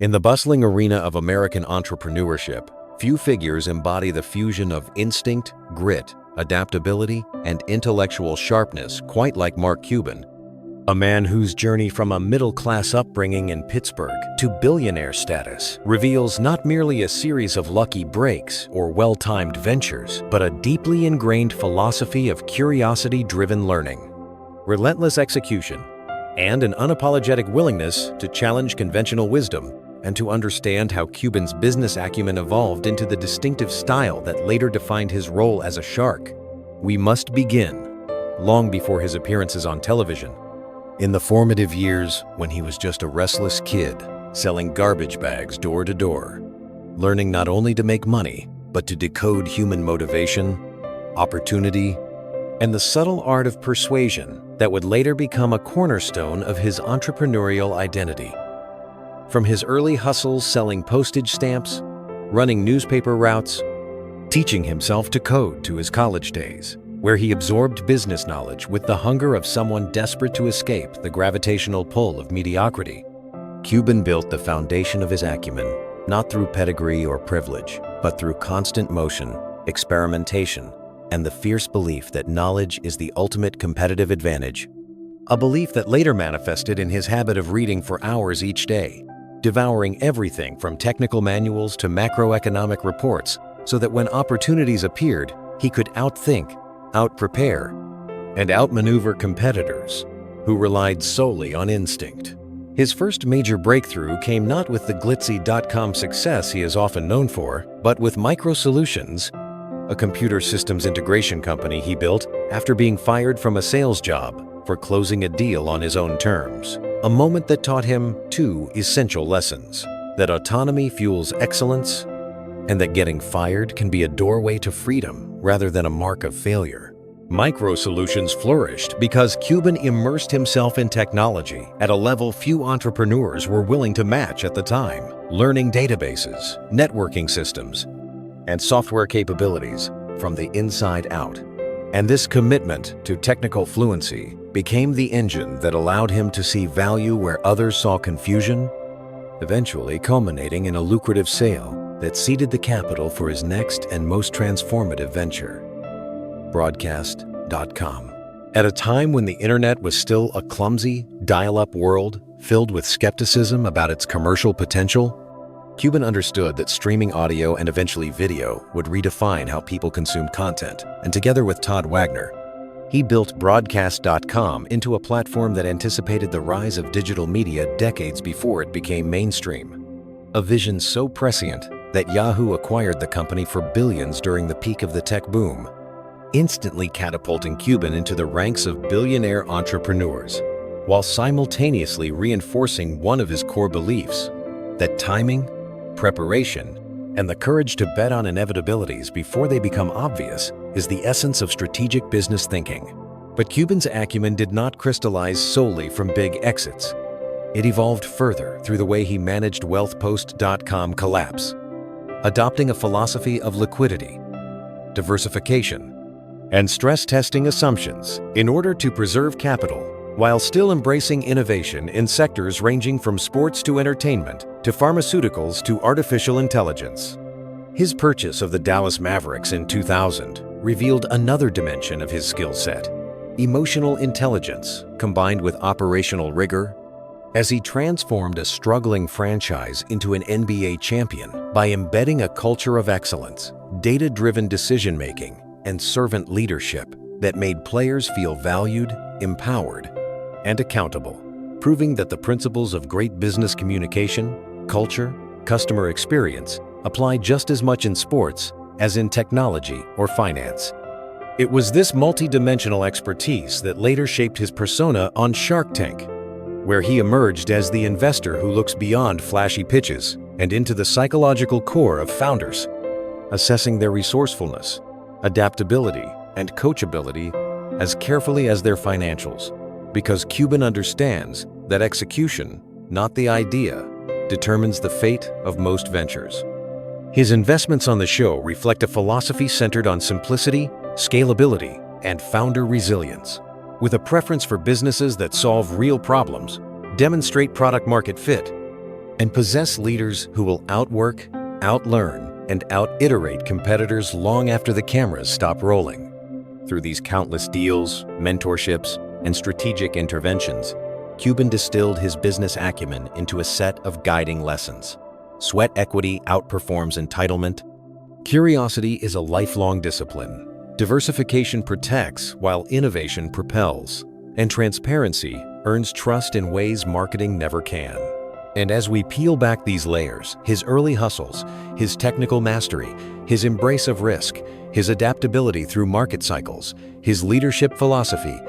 In the bustling arena of American entrepreneurship, few figures embody the fusion of instinct, grit, adaptability, and intellectual sharpness quite like Mark Cuban, a man whose journey from a middle-class upbringing in Pittsburgh to billionaire status reveals not merely a series of lucky breaks or well-timed ventures, but a deeply ingrained philosophy of curiosity-driven learning, relentless execution, and an unapologetic willingness to challenge conventional wisdom and to understand how Cuban's business acumen evolved into the distinctive style that later defined his role as a shark. We must begin long before his appearances on television. In the formative years when he was just a restless kid, selling garbage bags door to door, learning not only to make money, but to decode human motivation, opportunity, and the subtle art of persuasion that would later become a cornerstone of his entrepreneurial identity. From his early hustles selling postage stamps, running newspaper routes, teaching himself to code to his college days, where he absorbed business knowledge with the hunger of someone desperate to escape the gravitational pull of mediocrity, Cuban built the foundation of his acumen, not through pedigree or privilege, but through constant motion, experimentation, and the fierce belief that knowledge is the ultimate competitive advantage. A belief that later manifested in his habit of reading for hours each day, devouring everything from technical manuals to macroeconomic reports, so that when opportunities appeared, he could outthink, outprepare, and outmaneuver competitors who relied solely on instinct. His first major breakthrough came not with the glitzy .com success he is often known for, but with Micro Solutions, a computer systems integration company he built after being fired from a sales job for closing a deal on his own terms. A moment that taught him two essential lessons: that autonomy fuels excellence, and that getting fired can be a doorway to freedom rather than a mark of failure. Micro Solutions flourished because Cuban immersed himself in technology at a level few entrepreneurs were willing to match at the time, learning databases, networking systems, and software capabilities from the inside out. And this commitment to technical fluency became the engine that allowed him to see value where others saw confusion, eventually culminating in a lucrative sale that seeded the capital for his next and most transformative venture, Broadcast.com. At a time when the internet was still a clumsy, dial-up world filled with skepticism about its commercial potential, Cuban understood that streaming audio and eventually video would redefine how people consumed content, and together with Todd Wagner, he built Broadcast.com into a platform that anticipated the rise of digital media decades before it became mainstream. A vision so prescient that Yahoo acquired the company for billions during the peak of the tech boom, instantly catapulting Cuban into the ranks of billionaire entrepreneurs, while simultaneously reinforcing one of his core beliefs, that timing, preparation, and the courage to bet on inevitabilities before they become obvious is the essence of strategic business thinking. But Cuban's acumen did not crystallize solely from big exits. It evolved further through the way he managed wealthpost.com collapse, adopting a philosophy of liquidity, diversification, and stress testing assumptions in order to preserve capital, while still embracing innovation in sectors ranging from sports to entertainment, to pharmaceuticals to artificial intelligence. His purchase of the Dallas Mavericks in 2000 revealed another dimension of his skill set: emotional intelligence combined with operational rigor, as he transformed a struggling franchise into an NBA champion by embedding a culture of excellence, data-driven decision-making, and servant leadership that made players feel valued, empowered, and accountable, proving that the principles of great business communication, culture, customer experience apply just as much in sports as in technology or finance. It was this multi-dimensional expertise that later shaped his persona on Shark Tank, where he emerged as the investor who looks beyond flashy pitches and into the psychological core of founders, assessing their resourcefulness, adaptability, and coachability as carefully as their financials, because Cuban understands that execution, not the idea, determines the fate of most ventures. His investments on the show reflect a philosophy centered on simplicity, scalability, and founder resilience, with a preference for businesses that solve real problems, demonstrate product-market fit, and possess leaders who will outwork, outlearn, and out-iterate competitors long after the cameras stop rolling. Through these countless deals, mentorships, and strategic interventions, Cuban distilled his business acumen into a set of guiding lessons. Sweat equity outperforms entitlement. Curiosity is a lifelong discipline. Diversification protects while innovation propels. And transparency earns trust in ways marketing never can. And as we peel back these layers, his early hustles, his technical mastery, his embrace of risk, his adaptability through market cycles, his leadership philosophy,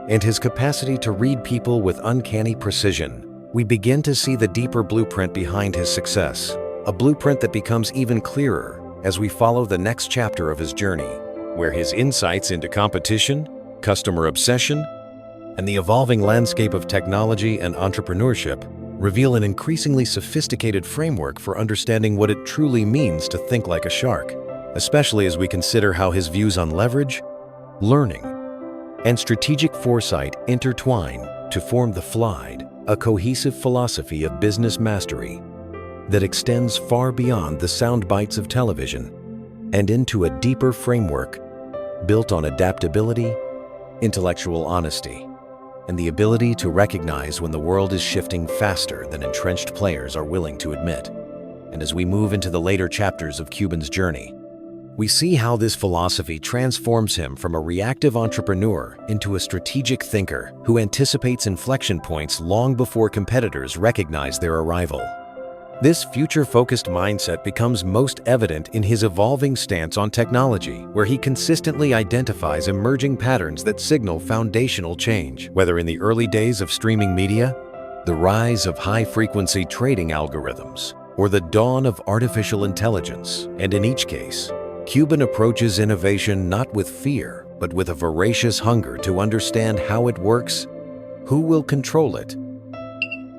and his capacity to read people with uncanny precision, we begin to see the deeper blueprint behind his success, a blueprint that becomes even clearer as we follow the next chapter of his journey, where his insights into competition, customer obsession, and the evolving landscape of technology and entrepreneurship reveal an increasingly sophisticated framework for understanding what it truly means to think like a shark, especially as we consider how his views on leverage, learning, and strategic foresight intertwine to form the FLIDE, a cohesive philosophy of business mastery that extends far beyond the sound bites of television and into a deeper framework built on adaptability, intellectual honesty, and the ability to recognize when the world is shifting faster than entrenched players are willing to admit. And as we move into the later chapters of Cuban's journey, we see how this philosophy transforms him from a reactive entrepreneur into a strategic thinker who anticipates inflection points long before competitors recognize their arrival. This future-focused mindset becomes most evident in his evolving stance on technology, where he consistently identifies emerging patterns that signal foundational change. Whether in the early days of streaming media, the rise of high-frequency trading algorithms, or the dawn of artificial intelligence, and in each case, Cuban approaches innovation not with fear, but with a voracious hunger to understand how it works, who will control it,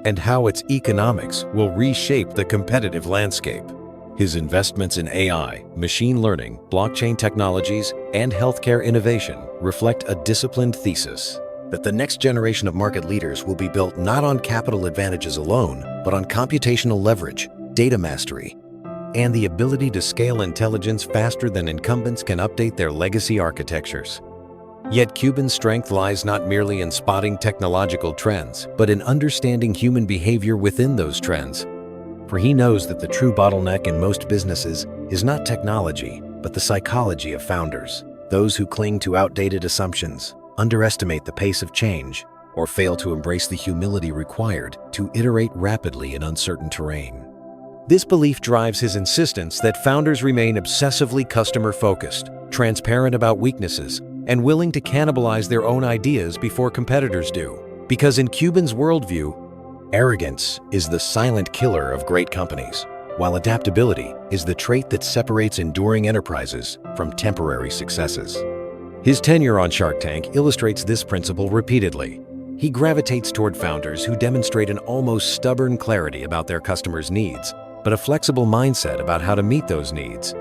and how its economics will reshape the competitive landscape. His investments in AI, machine learning, blockchain technologies, and healthcare innovation reflect a disciplined thesis that the next generation of market leaders will be built not on capital advantages alone, but on computational leverage, data mastery, and the ability to scale intelligence faster than incumbents can update their legacy architectures. Yet Cuban's strength lies not merely in spotting technological trends, but in understanding human behavior within those trends. For he knows that the true bottleneck in most businesses is not technology, but the psychology of founders, those who cling to outdated assumptions, underestimate the pace of change, or fail to embrace the humility required to iterate rapidly in uncertain terrain. This belief drives his insistence that founders remain obsessively customer-focused, transparent about weaknesses, and willing to cannibalize their own ideas before competitors do. Because in Cuban's worldview, arrogance is the silent killer of great companies, while adaptability is the trait that separates enduring enterprises from temporary successes. His tenure on Shark Tank illustrates this principle repeatedly. He gravitates toward founders who demonstrate an almost stubborn clarity about their customers' needs, but a flexible mindset about how to meet those needs.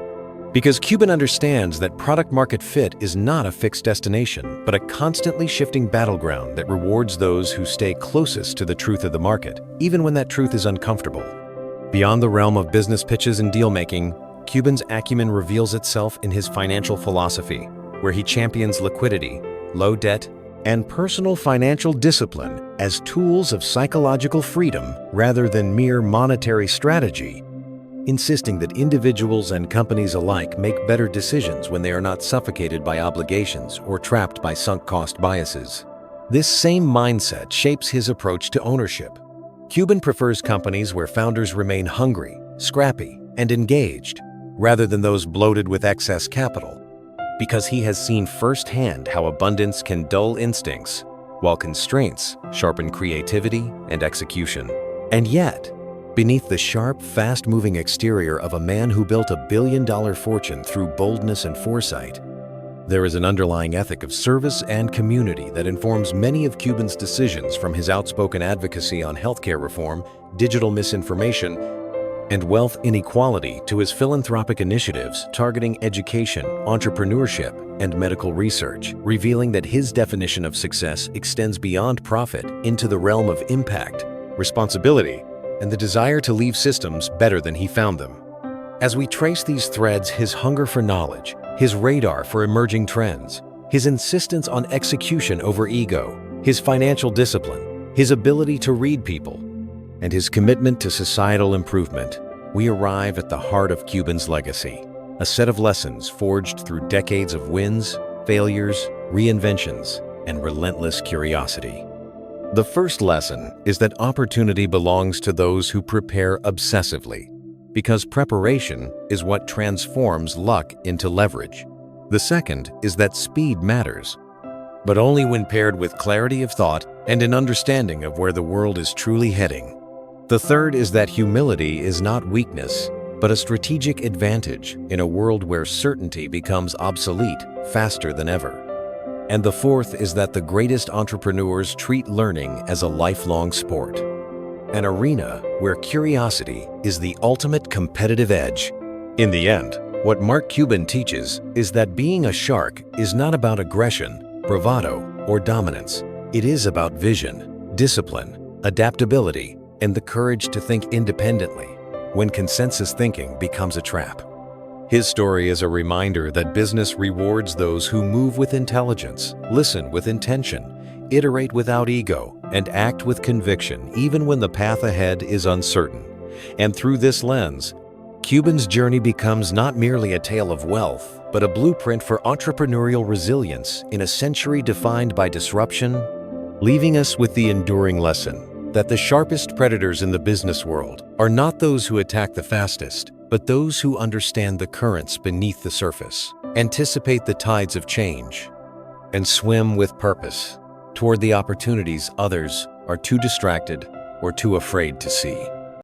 Because Cuban understands that product-market fit is not a fixed destination, but a constantly shifting battleground that rewards those who stay closest to the truth of the market, even when that truth is uncomfortable. Beyond the realm of business pitches and deal-making, Cuban's acumen reveals itself in his financial philosophy, where he champions liquidity, low debt, and personal financial discipline as tools of psychological freedom rather than mere monetary strategy, insisting that individuals and companies alike make better decisions when they are not suffocated by obligations or trapped by sunk cost biases. This same mindset shapes his approach to ownership. Cuban prefers companies where founders remain hungry, scrappy, and engaged, rather than those bloated with excess capital, because he has seen firsthand how abundance can dull instincts, while constraints sharpen creativity and execution. And yet, beneath the sharp, fast-moving exterior of a man who built a billion-dollar fortune through boldness and foresight, there is an underlying ethic of service and community that informs many of Cuban's decisions, from his outspoken advocacy on healthcare reform, digital misinformation, and wealth inequality to his philanthropic initiatives targeting education, entrepreneurship, and medical research, revealing that his definition of success extends beyond profit into the realm of impact, responsibility, and the desire to leave systems better than he found them. As we trace these threads, his hunger for knowledge, his radar for emerging trends, his insistence on execution over ego, his financial discipline, his ability to read people, and his commitment to societal improvement, we arrive at the heart of Cuban's legacy, a set of lessons forged through decades of wins, failures, reinventions, and relentless curiosity. The first lesson is that opportunity belongs to those who prepare obsessively, because preparation is what transforms luck into leverage. The second is that speed matters, but only when paired with clarity of thought and an understanding of where the world is truly heading. The third is that humility is not weakness, but a strategic advantage in a world where certainty becomes obsolete faster than ever. And the fourth is that the greatest entrepreneurs treat learning as a lifelong sport, an arena where curiosity is the ultimate competitive edge. In the end, what Mark Cuban teaches is that being a shark is not about aggression, bravado, or dominance. It is about vision, discipline, adaptability, and the courage to think independently when consensus thinking becomes a trap. His story is a reminder that business rewards those who move with intelligence, listen with intention, iterate without ego, and act with conviction even when the path ahead is uncertain. And through this lens, Cuban's journey becomes not merely a tale of wealth, but a blueprint for entrepreneurial resilience in a century defined by disruption, leaving us with the enduring lesson that the sharpest predators in the business world are not those who attack the fastest, but those who understand the currents beneath the surface, anticipate the tides of change, and swim with purpose toward the opportunities others are too distracted or too afraid to see.